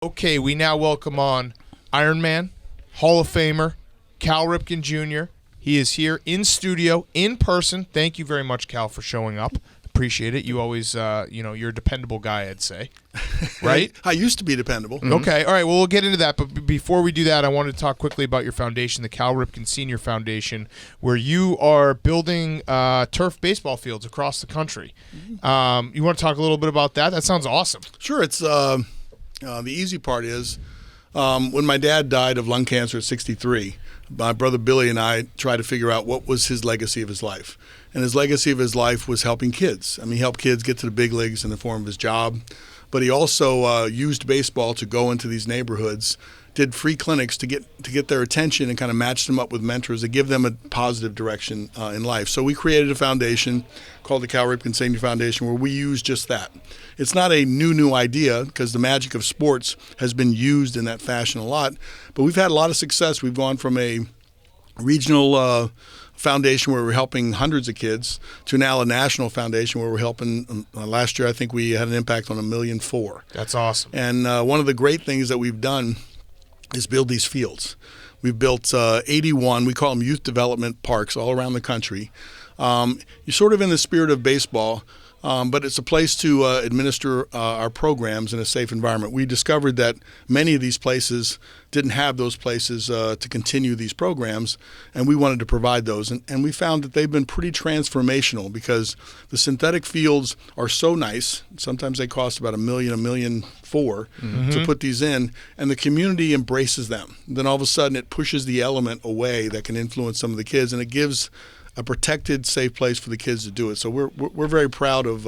Okay, we now welcome on Iron Man, Hall of Famer, Cal Ripken Jr. He is here in studio, in person. Thank you very much, Cal, for showing up. Appreciate it. You always, you're a dependable guy, I'd say. Right? I used to be dependable. Mm-hmm. Okay, all right. Well, we'll get into that. But before we do that, I wanted to talk quickly about your foundation, the Cal Ripken Sr. Foundation, where you are building turf baseball fields across the country. Mm-hmm. You want to talk a little bit about that? That sounds awesome. Sure. It's the easy part is when my dad died of lung cancer at 63, my brother Billy and I tried to figure out what was his legacy of his life. And his legacy of his life was helping kids. I mean, he helped kids get to the big leagues in the form of his job. But he also used baseball to go into these neighborhoods, did free clinics to get their attention and kind of match them up with mentors to give them a positive direction in life. So we created a foundation called the Cal Ripken Sr. Foundation where we use just that. It's not a new idea because the magic of sports has been used in that fashion a lot, but we've had a lot of success. We've gone from a regional foundation where we're helping hundreds of kids to now a national foundation where we're helping. Last year, I think we had an impact on 1.4 million. That's awesome. And one of the great things that we've done is build these fields. We've built 81, we call them youth development parks all around the country. You're sort of in the spirit of baseball, but it's a place to administer our programs in a safe environment. We discovered that many of these places didn't have those places to continue these programs, and we wanted to provide those. And we found that they've been pretty transformational because the synthetic fields are so nice. Sometimes they cost about $1 million, $1.4 million to put these in, and the community embraces them. Then all of a sudden it pushes the element away that can influence some of the kids, and it gives a protected, safe place for the kids to do it. So we're very proud of.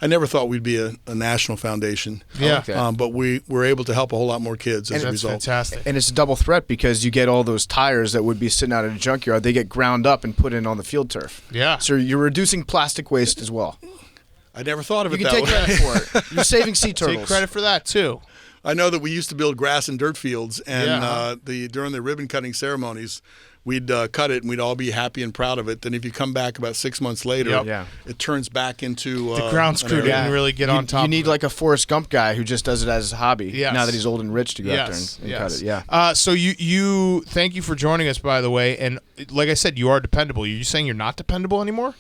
I never thought we'd be a national foundation. Yeah. But we were able to help a whole lot more kids as a result. That's fantastic. And it's a double threat because you get all those tires that would be sitting out in a junkyard. They get ground up and put in on the field turf. Yeah. So you're reducing plastic waste as well. I never thought of it You that can way. take credit for it. You're saving sea turtles. Take credit for that, too. I know that we used to build grass and dirt fields, and during the ribbon cutting ceremonies, we'd cut it, and we'd all be happy and proud of it. Then if you come back about 6 months later, it turns back into the grounds crew didn't really get on top. You need like a Forrest Gump guy who just does it as a hobby. Yes. Now that he's old and rich to go out there and cut it. Yeah. So you thank you for joining us, by the way. And like I said, you are dependable. Are you saying you're not dependable anymore?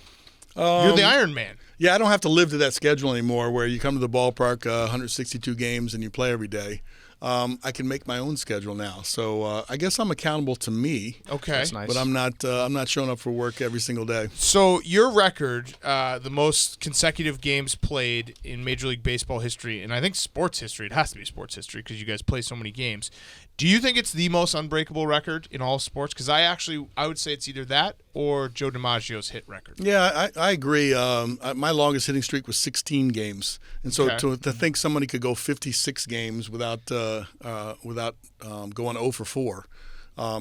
You're the Iron Man. Yeah, I don't have to live to that schedule anymore where you come to the ballpark 162 games and you play every day. I can make my own schedule now, so I guess I'm accountable to me. Okay, that's nice. But I'm not showing up for work every single day. So your record, the most consecutive games played in Major League Baseball history, and I think sports history. It has to be sports history because you guys play so many games. Do you think it's the most unbreakable record in all sports? Because I would say it's either that or Joe DiMaggio's hit record. Yeah, I agree. My longest hitting streak was 16 games, and so to think somebody could go 56 games without going 0 for 4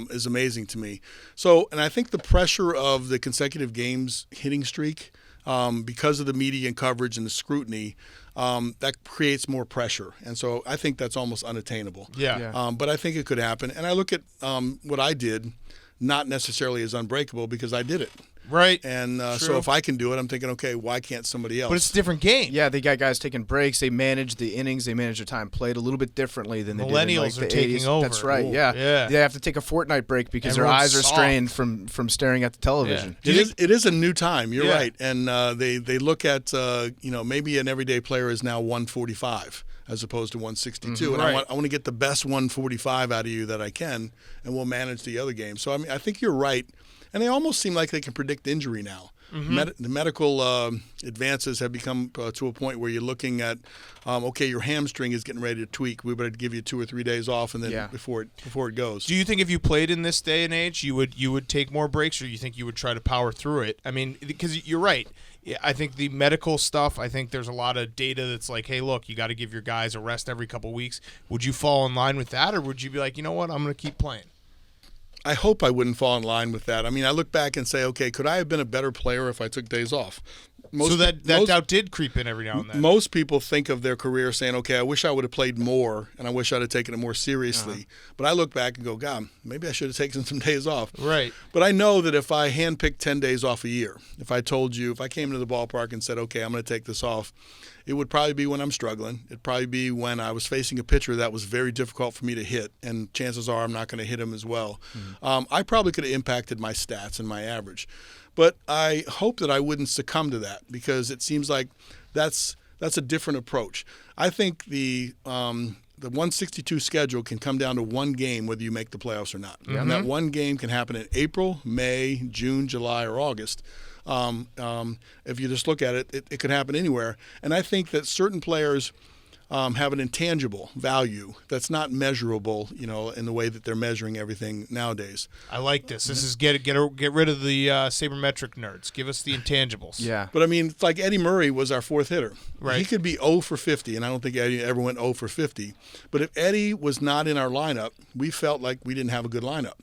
is amazing to me. So, and I think the pressure of the consecutive games hitting streak, because of the media and coverage and the scrutiny, that creates more pressure. And so I think that's almost unattainable. Yeah. But I think it could happen. And I look at what I did not necessarily as unbreakable because I did it. Right. And so if I can do it, I'm thinking, okay, why can't somebody else? But it's a different game. Yeah, they got guys taking breaks. They manage the innings. They manage their time played a little bit differently than they did in Millennials the are taking 80s. over. That's right, Ooh. yeah. They have to take a fortnight break because Everyone's their eyes are soft. strained from staring at the television. Yeah. It is a new time. You're right. And they look at, maybe an everyday player is now 145 as opposed to 162. And I want to get the best 145 out of you that I can, and we'll manage the other games. So, I mean, I think you're right. And they almost seem like they can predict injury now. The medical advances have become to a point where you're looking at, your hamstring is getting ready to tweak. We better give you 2 or 3 days off, and then before it goes. Do you think if you played in this day and age, you would take more breaks, or you think you would try to power through it? I mean, because you're right. I think the medical stuff, I think there's a lot of data that's like, hey, look, you got to give your guys a rest every couple of weeks. Would you fall in line with that, or would you be like, you know what, I'm going to keep playing? I hope I wouldn't fall in line with that. I mean, I look back and say, okay, could I have been a better player if I took days off? So that doubt did creep in every now and then. Most people think of their career saying, okay, I wish I would have played more, and I wish I'd have taken it more seriously. But I look back and go, God, maybe I should have taken some days off. Right. But I know that if I handpicked 10 days off a year, if I came into the ballpark and said, okay, I'm going to take this off, it would probably be when I'm struggling. It'd probably be when I was facing a pitcher that was very difficult for me to hit, and chances are I'm not going to hit him as well. I probably could have impacted my stats and my average. But I hope that I wouldn't succumb to that, because it seems like that's a different approach. I think the 162 schedule can come down to one game whether you make the playoffs or not. And that one game can happen in April, May, June, July, or August. If you just look at it, it could happen anywhere. And I think that certain players have an intangible value that's not measurable, in the way that they're measuring everything nowadays. I like this. This is get rid of the sabermetric nerds. Give us the intangibles. Yeah. But I mean, it's like Eddie Murray was our fourth hitter. Right. He could be 0 for 50, and I don't think Eddie ever went 0 for 50. But if Eddie was not in our lineup, we felt like we didn't have a good lineup.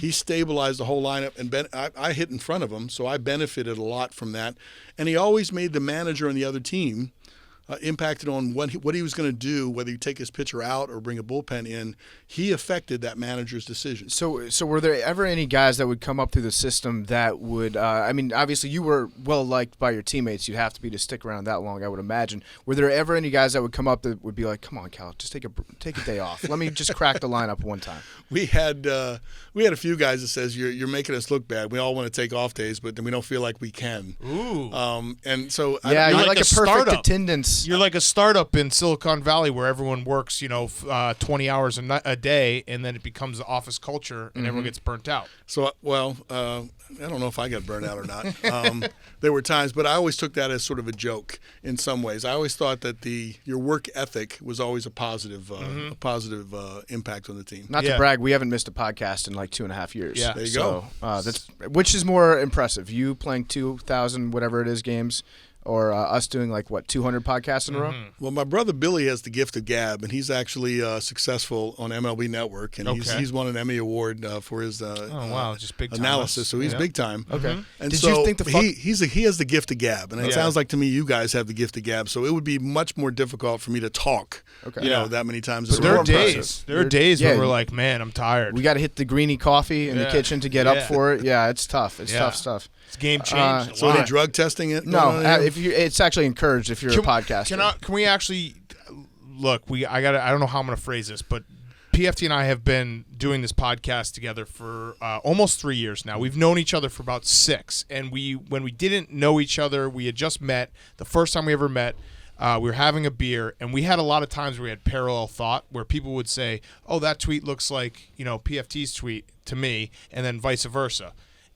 He stabilized the whole lineup, and I hit in front of him, so I benefited a lot from that. And he always made the manager on the other team impacted on what he was going to do, whether you take his pitcher out or bring a bullpen in. He affected that manager's decision. So were there ever any guys that would come up through the system that would obviously you were well liked by your teammates. You'd have to be to stick around that long, I would imagine. Were there ever any guys that would come up that would be like, come on, Cal, just take a day off. Let me just crack the lineup one time. We had a few guys that says you're making us look bad. We all want to take off days, but then we don't feel like we can. Ooh. And so you're like a perfect startup. attendance. You're like a startup in Silicon Valley where everyone works, 20 hours a day, and then it becomes the office culture, and everyone gets burnt out. So, I don't know if I got burnt out or not. There were times, but I always took that as sort of a joke in some ways. I always thought that your work ethic was always a positive impact on the team. Not to brag, we haven't missed a podcast in like 2.5 years. Yeah. There you go. Which is more impressive, you playing 2,000 whatever it is games, or us doing 200 podcasts in a row? Well, my brother Billy has the gift of gab, and he's actually successful on MLB Network, and he's won an Emmy Award for his just big time analysis. So he's big time. Okay. And Did so you think he has the gift of gab, and it sounds like to me you guys have the gift of gab. So it would be much more difficult for me to talk, that many times. But there are days when we're like, man, I'm tired. We got to hit the greenie coffee in the kitchen to get up for it. Yeah, it's tough. It's tough stuff. It's game changed. So are they drug testing it? No, it's actually encouraged if you're a podcaster. Can we actually look? I don't know how I'm going to phrase this, but PFT and I have been doing this podcast together for almost 3 years now. We've known each other for about 6, and when we didn't know each other, we had just met. The first time we ever met, we were having a beer, and we had a lot of times where we had parallel thought, where people would say, "Oh, that tweet looks like PFT's tweet to me," and then vice versa.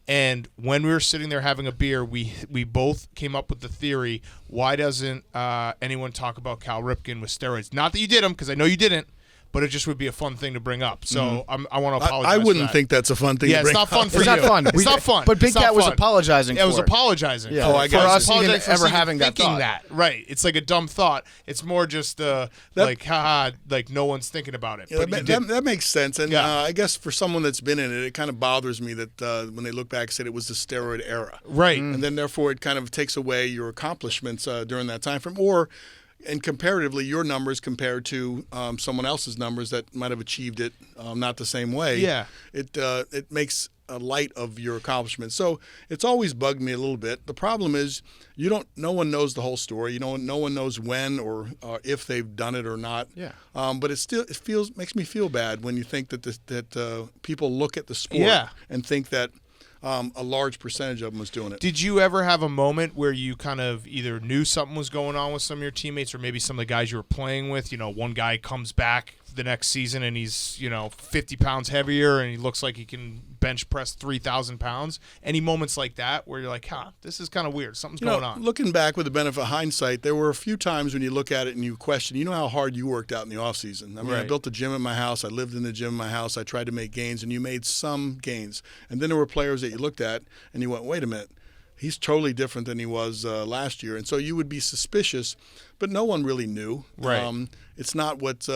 And when we were sitting there having a beer, we both came up with the theory: why doesn't anyone talk about Cal Ripken with steroids? Not that you did them, because I know you didn't, but it just would be a fun thing to bring up. So I want to apologize. I wouldn't for that. think that's a fun thing. to bring it's not fun up. for It's you. not fun. It's not fun. But Big It's not Cat was fun. apologizing Yeah, for it was it. apologizing. Yeah. Oh, I for got us you. even Apologizing for ever having that thinking thought. that. Right. It's like a dumb thought. It's more just haha, like no one's thinking about it. Yeah, But you did. that makes sense, and Yeah. I guess for someone that's been in it, it kind of bothers me that when they look back, said it was the steroid era, Right. and then therefore it kind of takes away your accomplishments during that time frame, and comparatively your numbers compared to someone else's numbers that might have achieved it not the same way. Yeah. It makes a light of your accomplishments. So it's always bugged me a little bit. The problem is no one knows the whole story. No one knows when or if they've done it or not. Yeah. But makes me feel bad when you think that people look at the sport and think that a large percentage of them was doing it. Did you ever have a moment where you kind of either knew something was going on with some of your teammates, or maybe some of the guys you were playing with? One guy comes back the next season and he's 50 pounds heavier and he looks like he can bench press 3,000 pounds. Any moments like that where you're like, this is kind of weird, something's going on? Looking back with the benefit of hindsight, there were a few times when you look at it and you question how hard you worked out in the off season. I mean, I built a gym in my house, I lived in the gym in my house, I tried to make gains, and you made some gains, and then there were players that you looked at and you went, wait a minute, he's totally different than he was last year. And so you would be suspicious, but no one really knew. Right. It's not what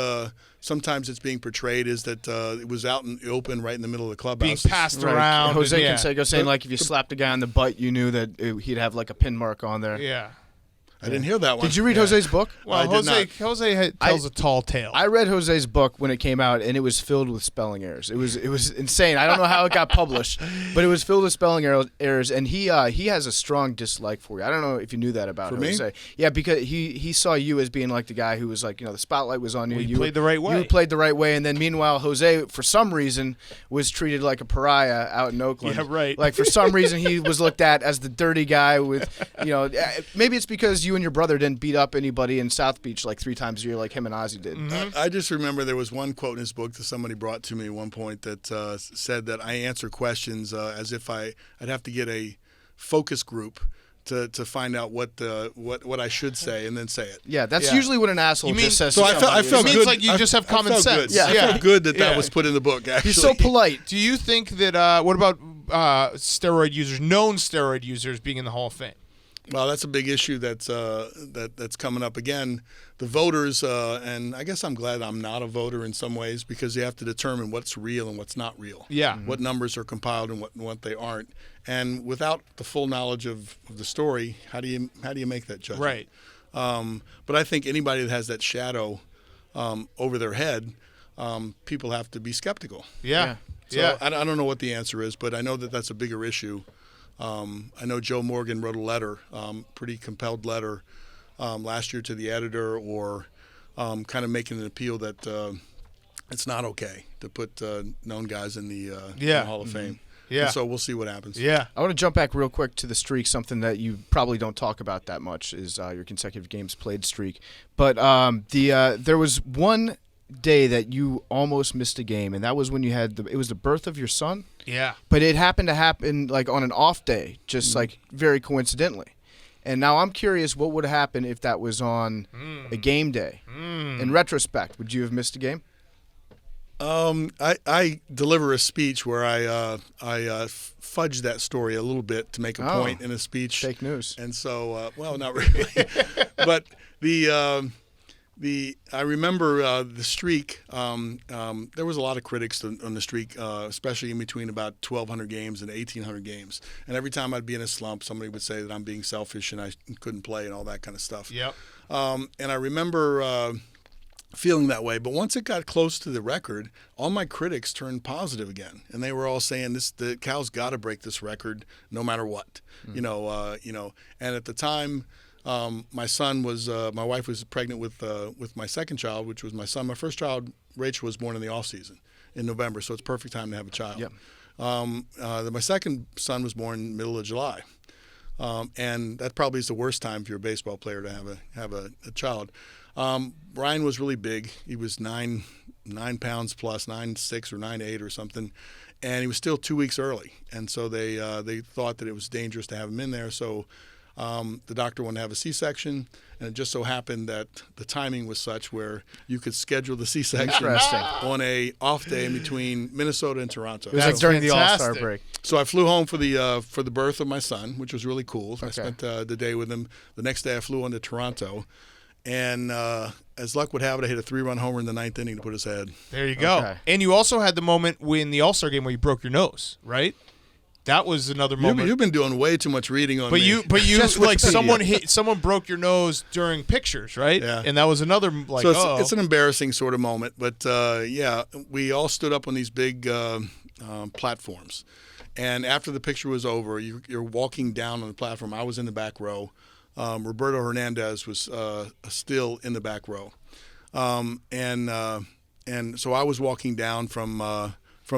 sometimes it's being portrayed is that it was out in the open right in the middle of the clubhouse. Being passed around. Jose and, Canseco saying, like, if you slapped a guy on the butt, you knew that he'd have, like, a pin mark on there. Yeah. I didn't hear that one. Did you read Jose's book? Well, I did not. Jose tells a tall tale. I read Jose's book when it came out, and it was filled with spelling errors. It was insane. I don't know how it got published, but it was filled with spelling errors. And he has a strong dislike for you. I don't know if you knew that about Jose. Me? Yeah, because he saw you as being like the guy who was like, the spotlight was on you. You played the right way. You played the right way, and then meanwhile, Jose, for some reason, was treated like a pariah out in Oakland. Yeah, right. Like for some reason, he was looked at as the dirty guy with, maybe it's because you and your brother didn't beat up anybody in South Beach like 3 times a year like him and Ozzy did. Mm-hmm. I just remember there was one quote in his book that somebody brought to me at one point that said that I answer questions as if I'd have to get a focus group to find out what I should say and then say it. Yeah, that's usually what an asshole just says. So to I somebody. felt It means good. like you just have common sense. Good. I felt good that was put in the book. Actually, He's so polite. Do you think that? What about steroid users, known steroid users, being in the Hall of Fame? Well, that's a big issue that's coming up again. The voters, and I guess I'm glad I'm not a voter in some ways because you have to determine what's real and what's not real. Yeah. What numbers are compiled and what they aren't. And without the full knowledge of the story, how do you make that judgment? Right. But I think anybody that has that shadow over their head, people have to be skeptical. Yeah. So I don't know what the answer is, but I know that that's a bigger issue. I know Joe Morgan wrote a letter, pretty compelled letter, last year to the editor, or kind of making an appeal that it's not okay to put known guys in the Hall of Fame. Yeah. And so we'll see what happens. Yeah. I want to jump back real quick to the streak. Something that you probably don't talk about that much is your consecutive games played streak. But there was one day that you almost missed a game, and that was when you had it was the birth of your son. Yeah. But it happened to happen like on an off day, just like very coincidentally. And now I'm curious what would happen if that was on a game day. In retrospect, would you have missed a game? I deliver a speech where I fudge that story a little bit to make a point in a speech. Fake news. And so, well, not really. But I remember the streak. There was a lot of critics on the streak, especially in between about 1,200 games and 1,800 games. And every time I'd be in a slump, somebody would say that I'm being selfish and I couldn't play and all that kind of stuff. Yep. And I remember feeling that way. But once it got close to the record, all my critics turned positive again, and they were all saying the Cal's got to break this record no matter what. And at the time. My son was, my wife was pregnant with my second child, which was my son. My first child, Rachel, was born in the off season in November, so it's a perfect time to have a child. Yep. My second son was born in the middle of July, and that probably is the worst time for your baseball player to have a child. Brian was really big. He was 9 pounds plus, 9'6" or 9'8" or something, and he was still 2 weeks early, and so they thought that it was dangerous to have him in there. So. The doctor wanted to have a C-section, and it just so happened that the timing was such where you could schedule the C-section on a off day in between Minnesota and Toronto. It was like during fantastic. the All-Star break. So I flew home for the birth of my son, which was really cool. I spent the day with him. The next day I flew on to Toronto, and as luck would have it, I hit a 3-run homer in the 9th inning to put his head. There you go. Okay. And you also had the moment in the All-Star game where you broke your nose, right? That was another moment. You've been doing way too much reading on me. But you like someone broke your nose during pictures, right? Yeah. And that was another So it's an embarrassing sort of moment. But we all stood up on these big platforms, and after the picture was over, you're walking down on the platform. I was in the back row. Roberto Hernandez was still in the back row, and so I was walking down from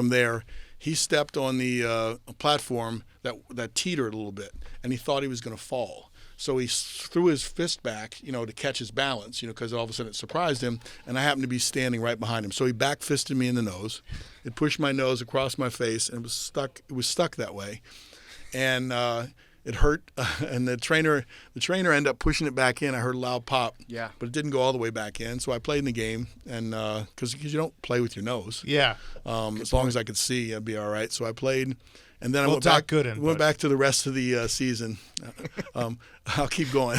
there. He stepped on the platform that teetered a little bit, and he thought he was going to fall. So he threw his fist back, to catch his balance, because all of a sudden it surprised him, and I happened to be standing right behind him. So he back fisted me in the nose. It pushed my nose across my face, and it was stuck. It was stuck that way, and it hurt, and the trainer ended up pushing it back in. I heard a loud pop, Yeah. but it didn't go all the way back in. So I played in the game, and because you don't play with your nose, Yeah. as long as I could see, I'd be all right. So I played, and then I Well, went Doc back. Gooden, Went but- back to the rest of the season. I'll keep going.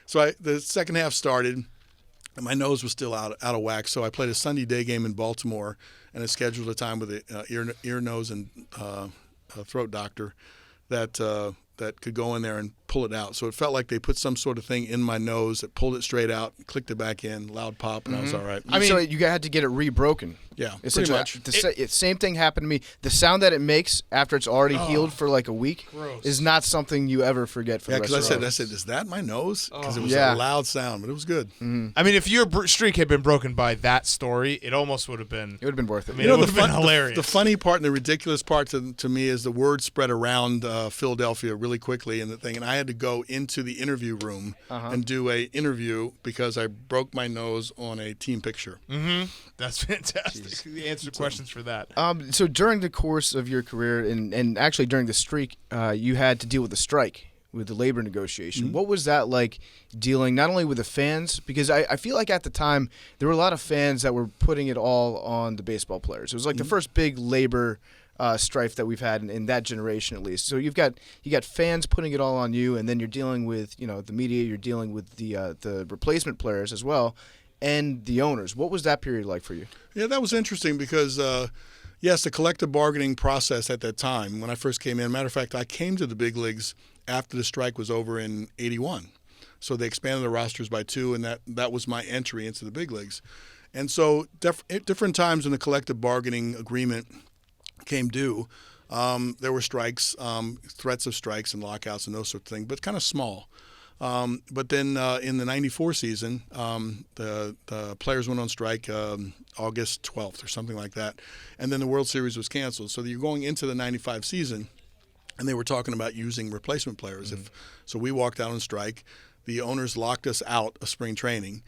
The second half started. And my nose was still out of whack, so I played a Sunday day game in Baltimore, and I scheduled a time with an ear, nose, and throat doctor that could go in there and pull it out. So it felt like they put some sort of thing in my nose that pulled it straight out, clicked it back in, loud pop, and I was all right. I mean, so you had to get it rebroken. Yeah, pretty Essentially, much. The same thing happened to me. The sound that it makes after it's already healed for like a week Gross. is not something you ever forget for Yeah, the rest because of your life. I said, is that my nose? Because it was Yeah. a loud sound, but it was good. I mean, if your streak had been broken by that story, it almost would have been. It would have been worth it. I mean, it would have been hilarious. The funny part and the ridiculous part to me is the word spread around Philadelphia really quickly and I had to go into the interview room and do a interview because I broke my nose on a team picture. That's fantastic. The answer questions for that. So during the course of your career and actually during the streak, you had to deal with the strike, with the labor negotiation. What was that like dealing not only with the fans, because I feel like at the time there were a lot of fans that were putting it all on the baseball players. It was like the first big labor strife that we've had in that generation at least. So you got fans putting it all on you, and then you're dealing with the media, you're dealing with the replacement players as well, and the owners. What was that period like for you? Yeah, that was interesting because, yes, the collective bargaining process at that time, when I first came in, matter of fact, I came to the big leagues after the strike was over in '81. So they expanded the rosters by 2, and that was my entry into the big leagues. And so at different times when the collective bargaining agreement came due, there were strikes, threats of strikes and lockouts and those sorts of things, but kind of small. But then in the '94 season, the players went on strike August 12th or something like that, and then the World Series was canceled. So you're going into the '95 season, and they were talking about using replacement players. So we walked out on strike. The owners locked us out of spring training.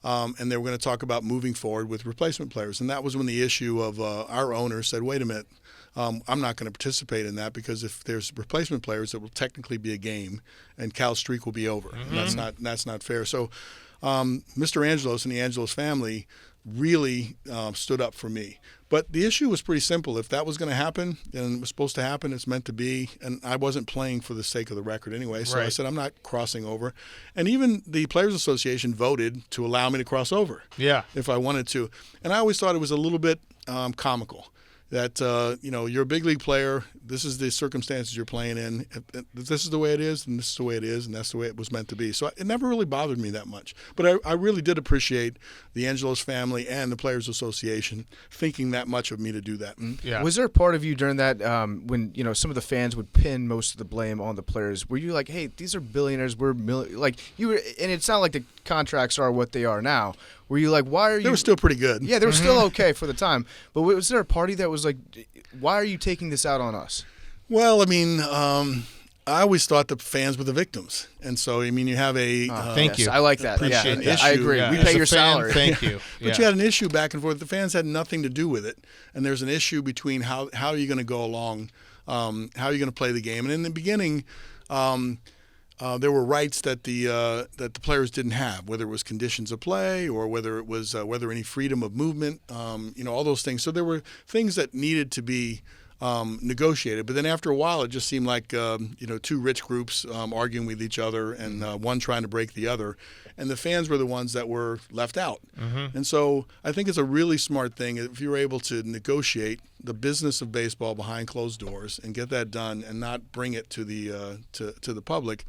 And they were going to talk about moving forward with replacement players. And that was when the issue of our owner said, wait a minute, I'm not going to participate in that because if there's replacement players, it will technically be a game and Cal's streak will be over. And that's not fair. So Mr. Angelos and the Angelos family really stood up for me. But the issue was pretty simple. If that was going to happen and it was supposed to happen, it's meant to be. And I wasn't playing for the sake of the record anyway. So I said, I'm not crossing over. And even the Players Association voted to allow me to cross over if I wanted to. And I always thought it was a little bit comical that, you're a big league player. This is the circumstances you're playing in. If this is the way it is, and this is the way it is, and that's the way it was meant to be. So it never really bothered me that much. But I really did appreciate the Angelos family and the Players Association thinking that much of me to do that. Yeah. Was there a part of you during that when some of the fans would pin most of the blame on the players? Were you like, hey, these are billionaires, like you were, and it's not like the contracts are what they are now. Were you like, why are you? They were still pretty good. Yeah, they were still okay for the time. But was there a party that was like, why are you taking this out on us? Well, I mean, I always thought the fans were the victims, and so I mean, you have a Thank you. I like that. Appreciate Yeah, that. I agree. Yeah. We As pay a your fan, salary. Thank you. But you had an issue back and forth. The fans had nothing to do with it, and there's an issue between how are you going to go along, how are you going to play the game. And in the beginning, there were rights that the players didn't have, whether it was conditions of play or whether it was whether any freedom of movement, all those things. So there were things that needed to be negotiated. But then after a while, it just seemed like two rich groups arguing with each other and one trying to break the other. And the fans were the ones that were left out. And so I think it's a really smart thing if you're able to negotiate the business of baseball behind closed doors and get that done and not bring it to the to the public.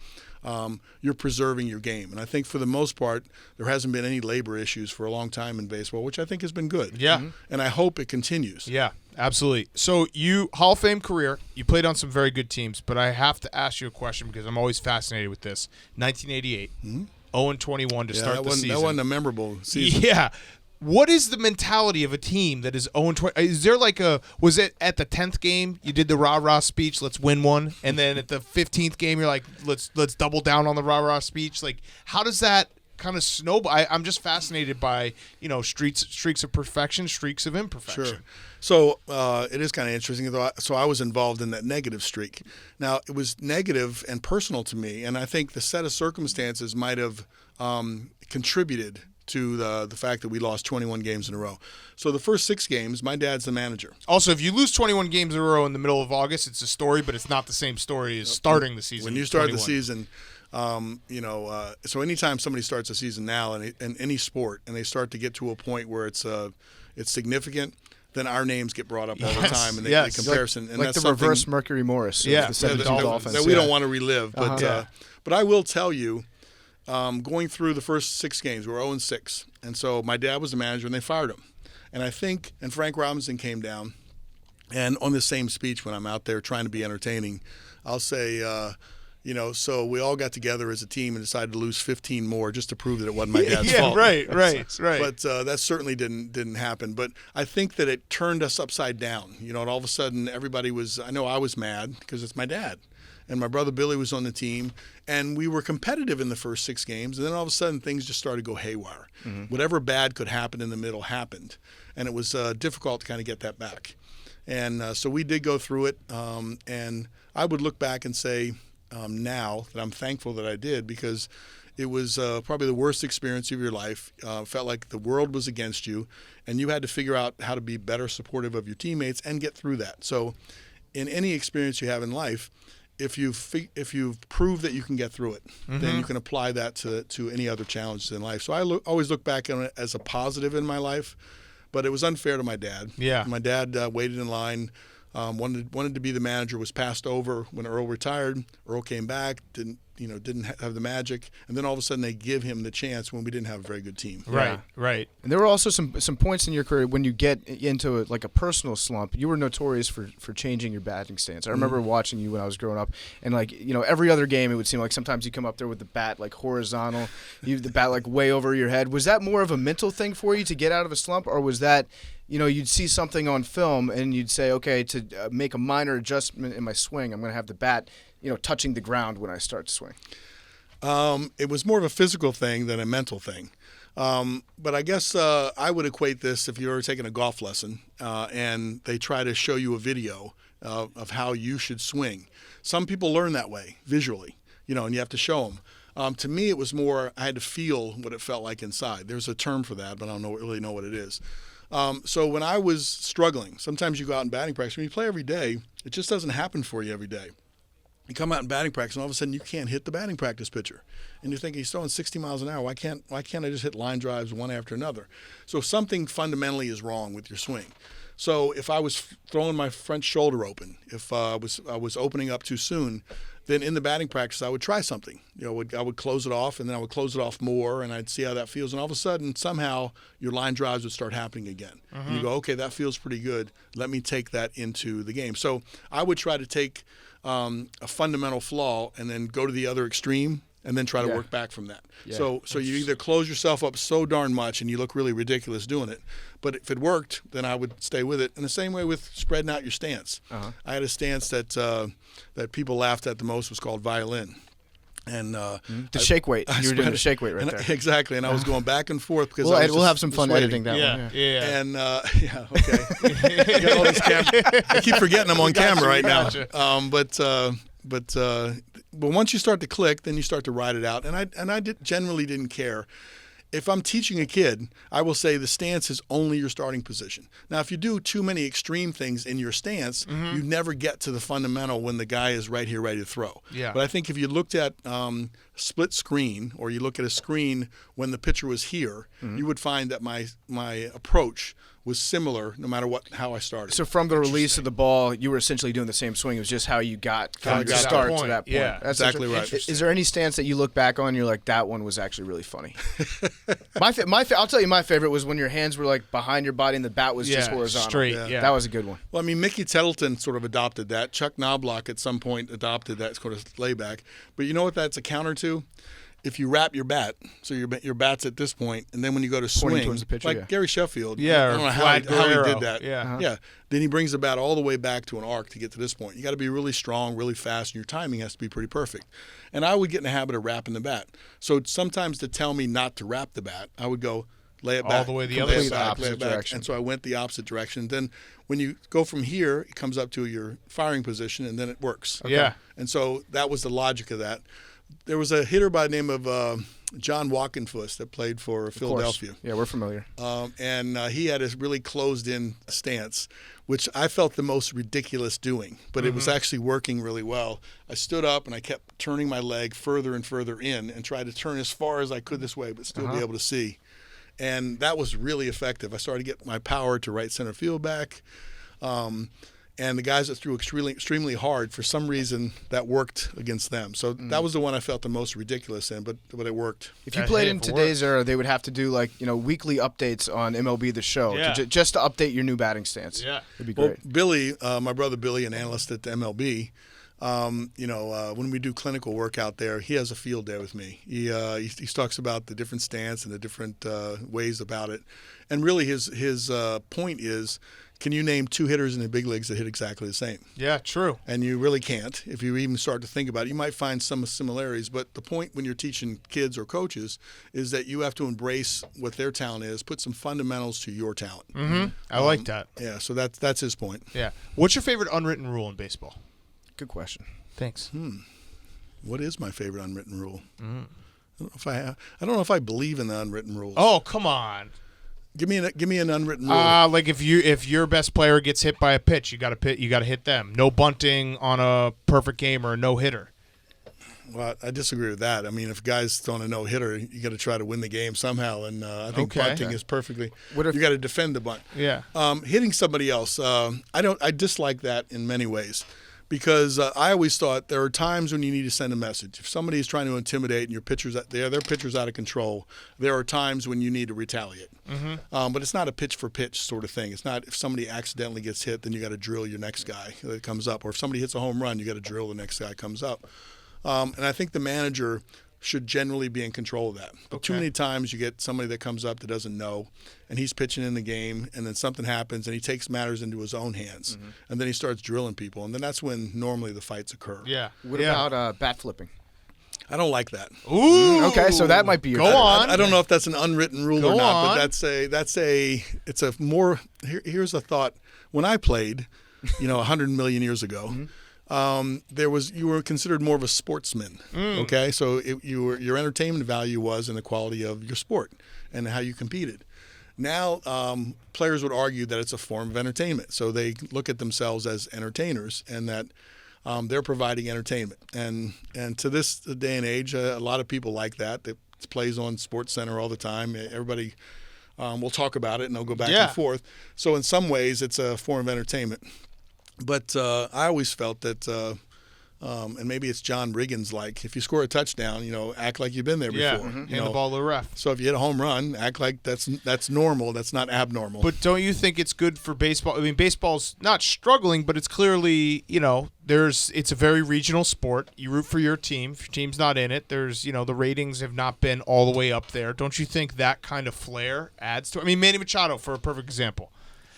You're preserving your game. And I think for the most part, there hasn't been any labor issues for a long time in baseball, which I think has been good. Yeah. And I hope it continues. Yeah, absolutely. So you, Hall of Fame career, you played on some very good teams, but I have to ask you a question because I'm always fascinated with this. 1988, 0-21 to start the season. That wasn't a memorable season. Yeah. What is the mentality of a team that is 0-20? Is there was it at the 10th game you did the rah-rah speech, let's win one, and then at the 15th game you're like, let's double down on the rah-rah speech? Like, how does that kind of snowball. I'm just fascinated by streaks of perfection, streaks of imperfection. Sure. So it is kind of interesting. So I was involved in that negative streak. Now, it was negative and personal to me, and I think the set of circumstances might have contributed to the fact that we lost 21 games in a row. So the first 6 games, my dad's the manager. Also, if you lose 21 games in a row in the middle of August, it's a story, but it's not the same story as starting the season. When you start 21. the season, so anytime somebody starts a season now in any sport and they start to get to a point where it's significant, then our names get brought up all the time in the comparison. Like, and like that's the reverse Mercury Morris. Yeah, The 17 Dolphins. that we don't want to relive. Uh-huh. But I will tell you, going through the first 6 games, we were 0-6. And so my dad was the manager, and they fired him. And and Frank Robinson came down. And on the same speech, when I'm out there trying to be entertaining, I'll say, so we all got together as a team and decided to lose 15 more just to prove that it wasn't my dad's fault. Right. But that certainly didn't happen. But I think that it turned us upside down. And all of a sudden, everybody I know I was mad because it's my dad. And my brother Billy was on the team, and we were competitive in the first 6 games, and then all of a sudden things just started to go haywire. Mm-hmm. Whatever bad could happen in the middle happened, and it was difficult to kind of get that back. And so we did go through it, and I would look back and say now that I'm thankful that I did, because it was probably the worst experience of your life. Felt like the world was against you, and you had to figure out how to be better supportive of your teammates and get through that. So in any experience you have in life, if you've proved that you can get through it, then you can apply that to any other challenges in life. So I always look back on it as a positive in my life, but it was unfair to my dad. Yeah. My dad waited in line, wanted to be the manager, was passed over when Earl retired. Earl came back, didn't have the magic, and then all of a sudden they give him the chance when we didn't have a very good team. Right. And there were also some points in your career when you get into a personal slump. You were notorious for changing your batting stance. I remember watching you when I was growing up, and every other game it would seem like sometimes you come up there with the bat horizontal, the bat way over your head. Was that more of a mental thing for you to get out of a slump, or was that you'd see something on film and you'd say, okay, to make a minor adjustment in my swing, I'm going to have the bat touching the ground when I start to swing? It was more of a physical thing than a mental thing. But I guess I would equate this if you're ever taking a golf lesson and they try to show you a video of how you should swing. Some people learn that way, visually, and you have to show them. To me, it was more I had to feel what it felt like inside. There's a term for that, but I don't really know what it is. So when I was struggling, sometimes you go out in batting practice. When you play every day, it just doesn't happen for you every day. You come out in batting practice, and all of a sudden you can't hit the batting practice pitcher. And you're thinking, he's throwing 60 miles an hour. Why can't I just hit line drives one after another? So something fundamentally is wrong with your swing. So if I was throwing my front shoulder open, if I was opening up too soon, then in the batting practice I would try something. I would close it off, and then I would close it off more, and I'd see how that feels. And all of a sudden, somehow, your line drives would start happening again. And you go, okay, that feels pretty good. Let me take that into the game. So I would try to take a fundamental flaw and then go to the other extreme and then try to work back from that. Yeah. So you either close yourself up so darn much and you look really ridiculous doing it, but if it worked, then I would stay with it. And the same way with spreading out your stance. I had a stance that people laughed at the most was called violin. And the shake weight. You were doing the shake weight right there. Exactly. And I was going back and forth because we'll have some fun editing that one. Yeah. And okay. Got all these I keep forgetting I'm on camera right now. But once you start to click, then you start to ride it out. And I generally didn't care. If I'm teaching a kid, I will say the stance is only your starting position. Now, if you do too many extreme things in your stance, you never get to the fundamental when the guy is right here ready to throw. Yeah. But I think if you looked at split screen, or you look at a screen when the pitcher was here, you would find that my approach was similar no matter how I started. So from the release of the ball, you were essentially doing the same swing. It was just how you got from the start to that point. Yeah, that's exactly right. Is there any stance that you look back on and you're like, that one was actually really funny? I'll tell you my favorite was when your hands were behind your body and the bat was just horizontal. Straight. Yeah. That was a good one. Well, I mean, Mickey Tettleton sort of adopted that. Chuck Knobloch at some point adopted that sort of layback. But you know what that's a counter to? if you wrap your bat, so your bat's at this point, and then when you go to swing, towards the pitcher, like yeah. Gary Sheffield, Yeah, I don't know or how he Vlad did that. Yeah. Yeah. Then he brings the bat all the way back to an arc to get to this point. You got to be really strong, really fast, and your timing has to be pretty perfect. And I would get in the habit of wrapping the bat. So sometimes to tell me not to wrap the bat, I would go lay it All back, the way the lay other it side. back, Opposite lay it back. direction. And so I went the opposite direction. Then when you go from here, it comes up to your firing position, and then it works. Yeah. And so that was the logic of that. There was a hitter by the name of John Walkenfuss that played for Philadelphia. Yeah, we're familiar. And he had a really closed-in stance, which I felt the most ridiculous doing, but it was actually working really well. I stood up and I kept turning my leg further and further in and tried to turn as far as I could this way, but still be able to see. And that was really effective. I started to get my power to right center field back. And the guys that threw extremely hard, for some reason, that worked against them. So that was the one I felt the most ridiculous in, but it worked. If you That played hit in for today's era, they would have to do weekly updates on MLB The Show Yeah. just to update your new batting stance. Yeah. It'd be Well, great. Billy, my brother Billy, an analyst at the MLB, when we do clinical work out there, he has a field day with me. He talks about the different stance and the different ways about it. And really his point is, can you name 2 hitters in the big leagues that hit exactly the same? Yeah, true. And you really can't. If you even start to think about it, you might find some similarities. But the point when you're teaching kids or coaches is that you have to embrace what their talent is, put some fundamentals to your talent. I like that. Yeah, so that's his point. Yeah. What's your favorite unwritten rule in baseball? Good question. Thanks. What is my favorite unwritten rule? I don't know if I believe in the unwritten rules. Oh, come on. Give me an unwritten rule. Like if your best player gets hit by a pitch, you got to hit them. No bunting on a perfect game or a no hitter. Well, I disagree with that. I mean, if guys throwing a no hitter, you got to try to win the game somehow, and I think Okay. bunting is perfectly. What if- you got to defend the bunt? Yeah. Hitting somebody else, I dislike that in many ways, because I always thought there are times when you need to send a message. If somebody is trying to intimidate and your pitcher's their pitcher's out of control, there are times when you need to retaliate. But it's not a pitch for pitch sort of thing. It's not if somebody accidentally gets hit, then you got to drill your next guy that comes up, or if somebody hits a home run, you got to drill the next guy comes up. And I think the manager should generally be in control of that. But too Okay. many times you get somebody that comes up that doesn't know, and he's pitching in the game, and then something happens, and he takes matters into his own hands, and then he starts drilling people, and then that's when normally the fights occur. Yeah. What yeah. about bat flipping? I don't like that. Ooh. Okay, so that might be your Go favorite. on. I don't know if that's an unwritten rule Go or not, on. but it's a more. Here's a thought. When I played, 100 million years ago. You were considered more of a sportsman. Okay, so your entertainment value was in the quality of your sport and how you competed. Now, players would argue that it's a form of entertainment, so they look at themselves as entertainers, and that they're providing entertainment. And to this day and age, a lot of people like that. It plays on Sports Center all the time. Everybody will talk about it, and they'll go back Yeah. and forth. So in some ways, it's a form of entertainment. But I always felt that, and maybe it's John Riggins, like if you score a touchdown, act like you've been there Yeah. before. Hand the ball to the ref. So if you hit a home run, act like that's normal. That's not abnormal. But don't you think it's good for baseball? I mean, baseball's not struggling, but it's clearly, it's a very regional sport. You root for your team. If your team's not in it, the ratings have not been all the way up there. Don't you think that kind of flair adds to it? I mean, Manny Machado, for a perfect example.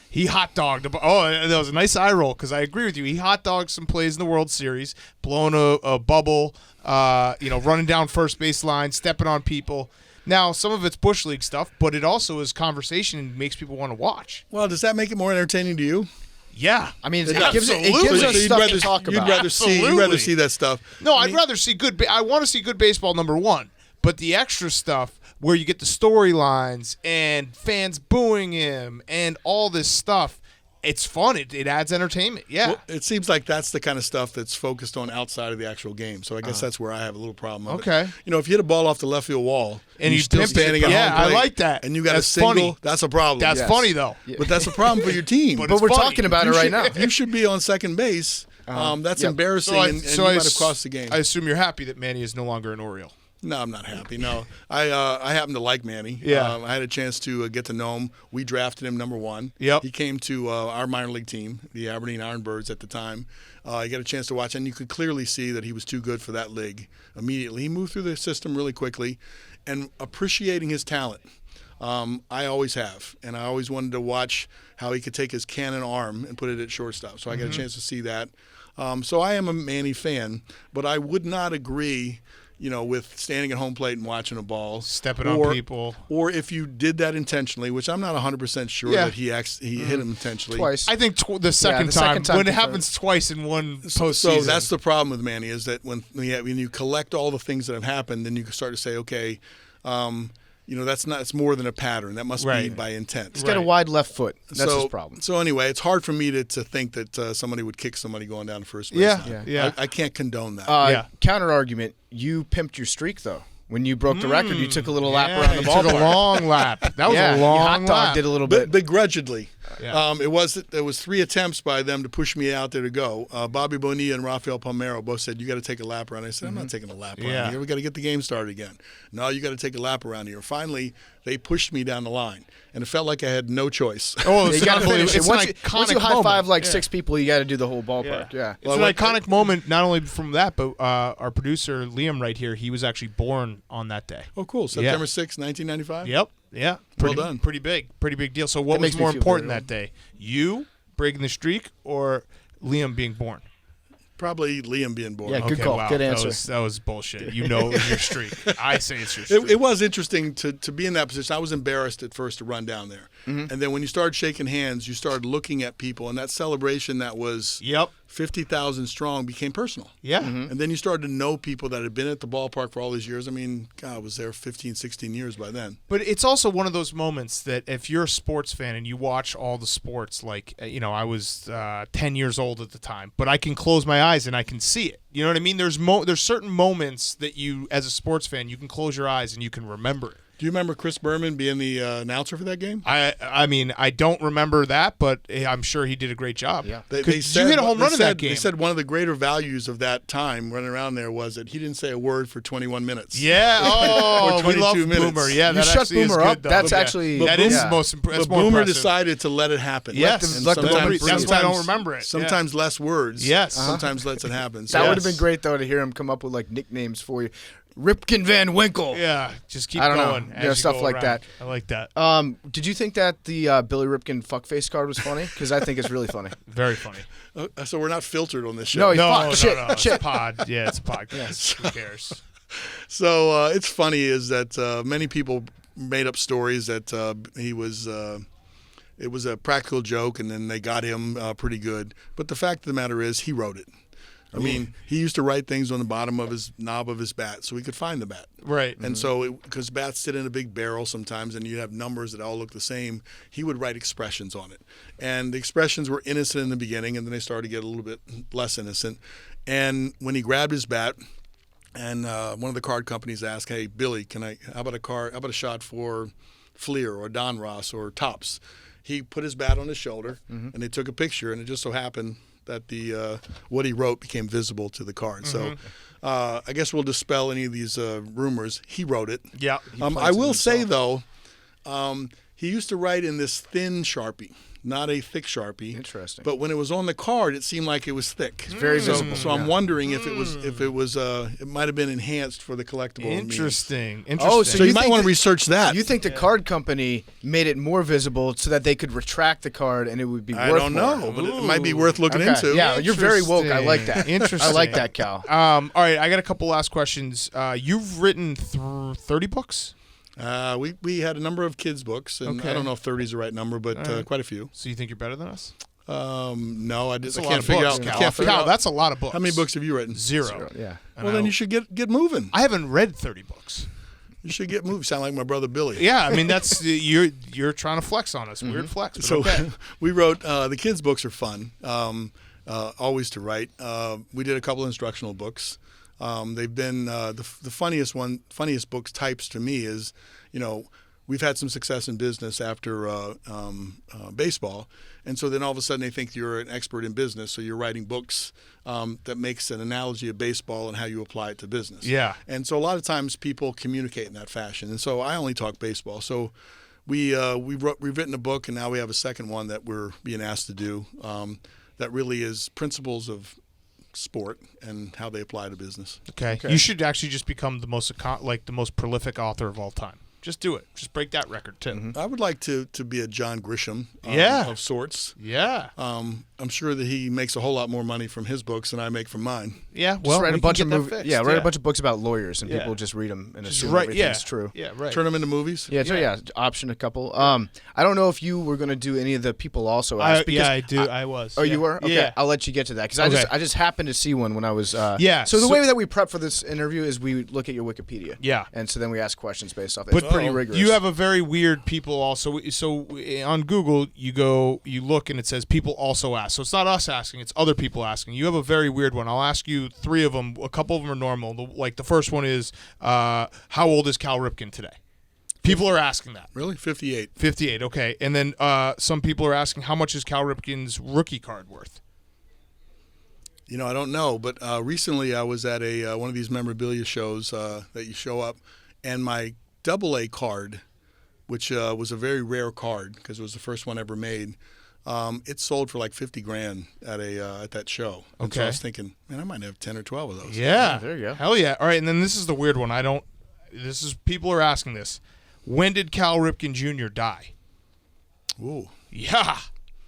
He hot dogged. Oh, that was a nice eye roll because I agree with you. He hot dogged some plays in the World Series, blowing a bubble, running down first base line, stepping on people. Now, some of it's Bush League stuff, but it also is conversation and makes people want to watch. well, does that make it more entertaining to you? Yeah. I mean, it Absolutely. gives So us you'd stuff rather, to talk you'd about. rather see that stuff. No, I'd rather see good. I want to see good baseball, number one. But the extra stuff where you get the storylines and fans booing him and all this stuff, it's fun. It adds entertainment. Yeah. Well, it seems like that's the kind of stuff that's focused on outside of the actual game. So I guess that's where I have a little problem. With Okay. it. If you hit a ball off the left field wall And you're you still pimp it, standing at yeah, home I plate, like that. and you got That's a single, funny. that's a problem. That's Yes. funny, though. But that's a problem for your team. But But it's we're funny. talking about it right now. You should be on second base. That's Yep. embarrassing, and you might have cost the game. I assume you're happy that Manny is no longer an Oriole. No, I'm not happy. No, I happen to like Manny. Yeah. I had a chance to get to know him. We drafted him number 1. Yep. He came to our minor league team, the Aberdeen Ironbirds at the time. I got a chance to watch, and you could clearly see that he was too good for that league immediately. He moved through the system really quickly, and appreciating his talent. I always have, and I always wanted to watch how he could take his cannon arm and put it at shortstop. So I got a chance to see that. So I am a Manny fan, but I would not agree, with standing at home plate and watching a ball, Stepping on people. or if you did that intentionally, which I'm not 100% sure that he hit him intentionally. Twice. I think the second time when it happens twice in one postseason. So that's the problem with Manny, is that when you collect all the things that have happened, then you can start to say, okay, it's more than a pattern. That must be by intent. He's got a wide left foot. That's his problem. So anyway, it's hard for me to think that somebody would kick somebody going down to first base. Yeah. I can't condone that. Counter argument: you pimped your streak though. When you broke the record, you took a little lap around the ballpark. Took a long lap. That was a long hot dog lap. did a little bit. Begrudgingly. Yeah. There was 3 attempts by them to push me out there to go. Bobby Bonilla and Rafael Palmeiro both said, you got to take a lap around. I said, I'm not taking a lap around here. We got to get the game started again. No, you got to take a lap around here. Finally, they pushed me down the line, and it felt like I had no choice. Oh, you got to finish it. It's Once you high five like 6 people, you got to do the whole ballpark. Yeah. It's an iconic moment, not only from that, but our producer, Liam, right here, he was actually born on that day. Oh, cool. September 6th, 1995? Yep. Yeah. Well done. Pretty big deal. So what was more important that day? You breaking the streak or Liam being born? Probably Liam being born. Yeah, good call. Wow. Good answer. That was bullshit. You know it was your streak. I say it's your streak. It was interesting to be in that position. I was embarrassed at first to run down there. And then when you started shaking hands, you started looking at people, and that celebration that was 50,000 strong became personal. Yeah. And then you started to know people that had been at the ballpark for all these years. I mean, God, I was there 15, 16 years by then. But it's also one of those moments that if you're a sports fan and you watch all the sports, like, I was 10 years old at the time, but I can close my eyes and I can see it. You know what I mean? There's certain moments that you, as a sports fan, you can close your eyes and you can remember it. Do you remember Chris Berman being the announcer for that game? I mean, I don't remember that, but I'm sure he did a great job. Yeah. They said, you hit a home run in that game. They said one of the greater values of that time running around there was that he didn't say a word for 21 minutes. Yeah. Oh, or 22 we love minutes. Boomer. Yeah, You that shut actually Boomer is up. good, though. That's actually that is yeah. most But more Boomer impressive. decided to let it happen. Yes. Let the moment breathe. That's why I don't remember it. Sometimes less words. Yes. Sometimes lets it happen. That would have been great though to hear him come up with like nicknames for you. Ripken Van Winkle. Yeah, just keep I don't going. know. as Yeah, you stuff go like around. that. I like that. Did you think that the Billy Ripken fuckface card was funny? Because I think it's really funny. Very funny. So we're not filtered on this show. No, No, shit. It's a pod. Yeah, it's a podcast. Who cares? So it's funny is that many people made up stories that he was it was a practical joke, and then they got him pretty good. But the fact of the matter is, he wrote it. I mean, he used to write things on the bottom of his knob of his bat so he could find the bat. Right. And so, because bats sit in a big barrel sometimes and you have numbers that all look the same, he would write expressions on it. And the expressions were innocent in the beginning, and then they started to get a little bit less innocent. And when he grabbed his bat, and one of the card companies asked, "Hey, Billy, how about a shot for Fleer or Don Ross or Topps?" He put his bat on his shoulder, and they took a picture, and it just so happened that the what he wrote became visible to the card. So I guess we'll dispel any of these rumors. He wrote it. Yeah. I will say, though, he used to write in this thin Sharpie, not a thick Sharpie. Interesting. But when it was on the card, it seemed like it was thick. It's very visible. So I'm wondering if it was it might have been enhanced for the collectible. Interesting. Oh, So you might want to research that. You think the card company made it more visible so that they could retract the card and it would be worth more? I don't know, but it might be worth looking into. Yeah, you're very woke. I like that. Interesting. I like that, Cal. All right, I got a couple last questions. You've written 30 books? We had a number of kids' books, and Okay. I don't know if 30 is the right number, but quite a few. So you think you're better than us? No, I That's just a I lot can't of figure books, out. Cal. I can't figure Cal, out that's a lot of books. how many books have you written. Zero. Yeah. Well, then you should get moving. I haven't read 30 books. You should get moving. Sound like my brother Billy. Yeah, I mean that's you're trying to flex on us. Weird flex. But So okay. we wrote the kids' books are fun. Always to write. We did a couple instructional books. They've been the funniest books types to me is, we've had some success in business after baseball. And so then all of a sudden they think you're an expert in business. So you're writing books that makes an analogy of baseball and how you apply it to business. Yeah. And so a lot of times people communicate in that fashion. And so I only talk baseball. So we've written a book, and now we have a second one that we're being asked to do that really is principles of sport and how they apply to business. Okay. You should actually just become the most prolific author of all time. Just do it. Just break that record, too. I would like to be a John Grisham of sorts. Yeah. I'm sure that he makes a whole lot more money from his books than I make from mine. Yeah. Just Well, write a bunch of movies. write a bunch of books about lawyers, and people just read them and assume everything's true. Yeah, right. Turn them into movies? Option a couple. I don't know if you were going to do any of the people also ask. I do. I was. Oh, you were? Okay. Yeah. I'll let you get to that because I just happened to see one when I was. So the way that we prep for this interview is we look at your Wikipedia. Yeah. And so then we ask questions based off it. It's pretty rigorous. You have a very weird people also. So on Google, you look, and it says people also ask. So it's not us asking, it's other people asking. You have a very weird one. I'll ask you 3 of them. A couple of them are normal. The first one is, how old is Cal Ripken today? People are asking that. Really? 58. 58, okay. And then some people are asking, how much is Cal Ripken's rookie card worth? I don't know, but recently I was at one of these memorabilia shows that you show up, and my AA card, which was a very rare card because it was the first one ever made, it sold for like $50,000 at that show. And so I was thinking, man, I might have 10 or 12 of those. Yeah. There you go. Hell yeah. All right, and then this is the weird one. People are asking this. When did Cal Ripken Jr. die? Ooh. Yeah.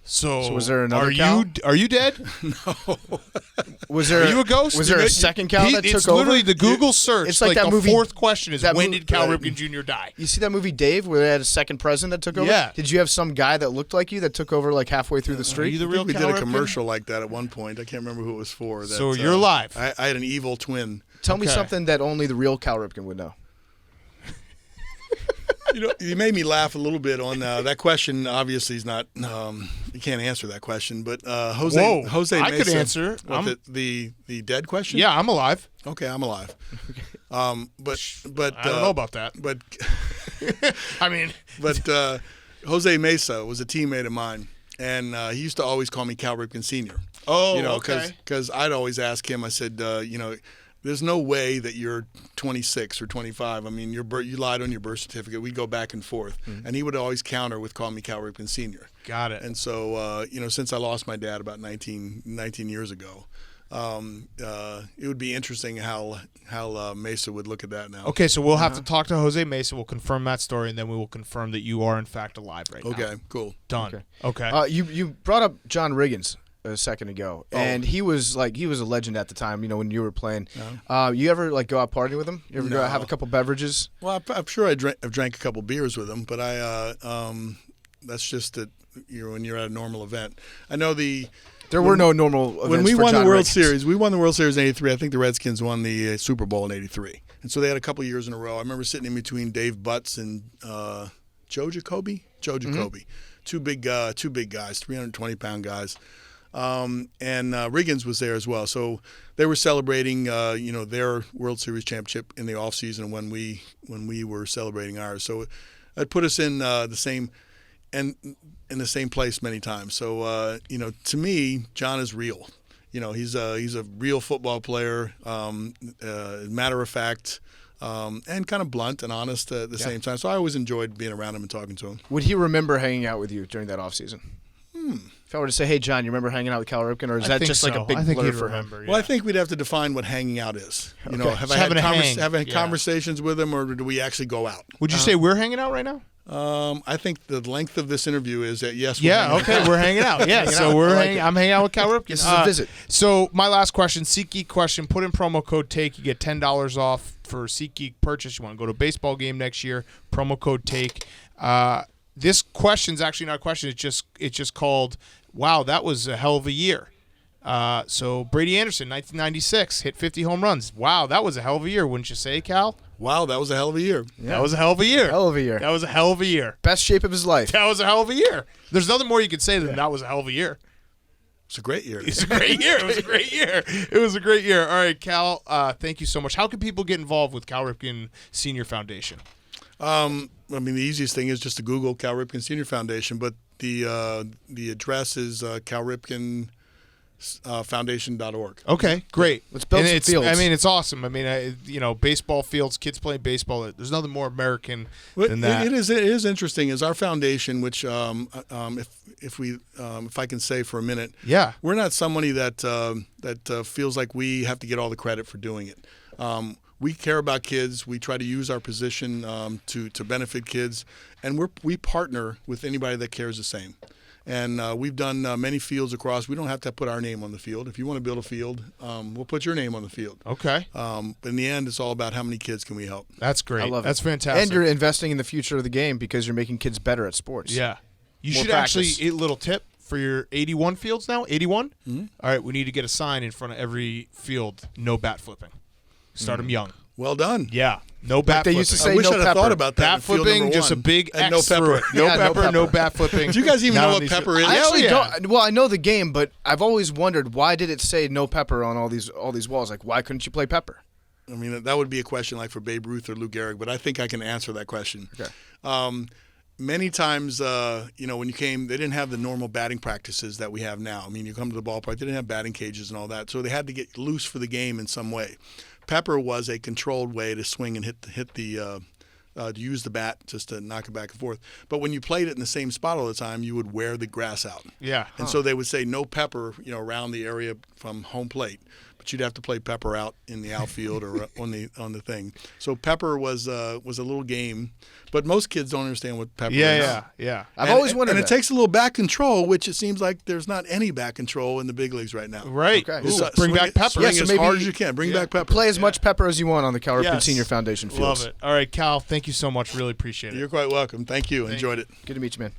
So was there another Cal? Are you dead? No. Are you a ghost? Was there a second Cal that took over? It's literally the Google search. It's like that the movie. Fourth question is, when did Cal Ripken Jr. die? You see that movie Dave, where they had a second president that took over? Yeah. Did you have some guy that looked like you that took over like halfway through the street? Are you the real we Cal did a Ripken? commercial like that at one point. I can't remember who it was for. So you're alive. I had an evil twin. Tell me something that only the real Cal Ripken would know. You made me laugh a little bit on that question. Obviously, is not. You can't answer that question, but Jose Mesa. I could answer. The dead question. Yeah, I'm alive. Okay, I'm alive. But I don't know about that. But I mean, but Jose Mesa was a teammate of mine, and he used to always call me Cal Ripken Sr. Oh, because I'd always ask him. I said, there's no way that you're 26 or 25. I mean, you lied on your birth certificate. We go back and forth. Mm-hmm. And he would always counter with calling me Cal Ripken Sr. Got it. And so, since I lost my dad about 19 years ago, it would be interesting how Mesa would look at that now. Okay, so we'll have to talk to Jose Mesa. We'll confirm that story, and then we will confirm that you are, in fact, alive right now. Okay, cool. Done. Okay. You brought up John Riggins a second ago, and he was a legend at the time. When you were playing, you ever go out partying with him? You ever go out, have a couple beverages? Well, I'm sure I've drank a couple beers with him, but that's just that when you're at a normal event. I know there were no normal events when we for won John the World Riggins. Series. We won the World Series in '83. I think the Redskins won the Super Bowl in '83, and so they had a couple years in a row. I remember sitting in between Dave Butts and Joe Jacoby. Mm-hmm. Two big guys, 320-pound guys. And Riggins was there as well. So they were celebrating, their World Series championship in the off season when we were celebrating ours. So it put us in the same place many times. So to me, John is real. He's a real football player, matter of fact, and kind of blunt and honest at the same time. So I always enjoyed being around him and talking to him. Would he remember hanging out with you during that off season? If I were to say, hey, John, you remember hanging out with Cal Ripken, or is that just like a big blur for him? Yeah. Well, I think we'd have to define what hanging out is. Have I had conversations with him, or do we actually go out? Would you say we're hanging out right now? I think the length of this interview is that yes. We're hanging out. Yeah, so I'm hanging out with Cal Ripken. This is a visit. So my last question, SeatGeek question. Put in promo code TAKE. You get $10 off for SeatGeek purchase. You want to go to a baseball game next year? Promo code TAKE. This question's actually not a question. It's just called, wow, that was a hell of a year. So Brady Anderson, 1996, hit 50 home runs. Wow, that was a hell of a year, wouldn't you say, Cal? Wow, that was a hell of a year. Yeah. That was a hell of a year. Hell of a year. That was a hell of a year. Best shape of his life. That was a hell of a year. There's nothing more you could say than that was a hell of a year. It's a great year. It's a great year. It was a great year. It was a great year. All right, Cal, thank you so much. How can people get involved with Cal Ripken Senior Foundation? I mean, the easiest thing is just to Google Cal Ripken Senior Foundation, but the address is calripkenfoundation.org. Okay, great. Let's build And some it's, fields. I mean, it's awesome. I mean, baseball fields, kids playing baseball. There's nothing more American than that. It is interesting. Is our foundation, which if I can say for a minute, Yeah. we're not somebody that feels like we have to get all the credit for doing it. We care about kids. We try to use our position to benefit kids, and we partner with anybody that cares the same. And we've done many fields across. We don't have to put our name on the field. If you want to build a field, we'll put your name on the field. Okay. But in the end, it's all about how many kids can we help. That's great. I love it. That's fantastic. And you're investing in the future of the game because you're making kids better at sports. Yeah. You More should practice. actually, a little tip for your 81 fields now, 81? Mm-hmm. All right, we need to get a sign in front of every field, no bat flipping. Start them young. Well done. Yeah, no bat they flipping. used to I say wish no I'd have pepper. thought about that. Bat in field flipping, number just a one. big and X no through pepper. it. No Yeah, no pepper, no pepper. bat flipping. Do you guys even Not know on what these pepper is? I Hell actually yeah. don't. Well, I know the game, but I've always wondered why did it say no pepper on all these walls? Like, why couldn't you play pepper? I mean, that would be a question like for Babe Ruth or Lou Gehrig, but I think I can answer that question. Okay. Many times, when you came, they didn't have the normal batting practices that we have now. I mean, you come to the ballpark, they didn't have batting cages and all that, so they had to get loose for the game in some way. Pepper was a controlled way to swing and hit the to use the bat just to knock it back and forth. But when you played it in the same spot all the time, you would wear the grass out. Yeah. And so they would say no pepper, around the area from home plate. But you'd have to play pepper out in the outfield or on the thing. So pepper was a little game, but most kids don't understand what pepper is. Yeah. I've always wondered And it that. takes a little back control, which it seems like there's not any back control in the big leagues right now. Right. Okay. Ooh, Just, bring swing back it- pepper. Swing Yeah, so as maybe- hard as you can. Bring back pepper. Play as much pepper as you want on the Cal Ripken Yes. Senior Foundation fields. Love it. All right, Cal, thank you so much. Really appreciate it. You're quite welcome. Thank you. Enjoyed it. Good to meet you, man.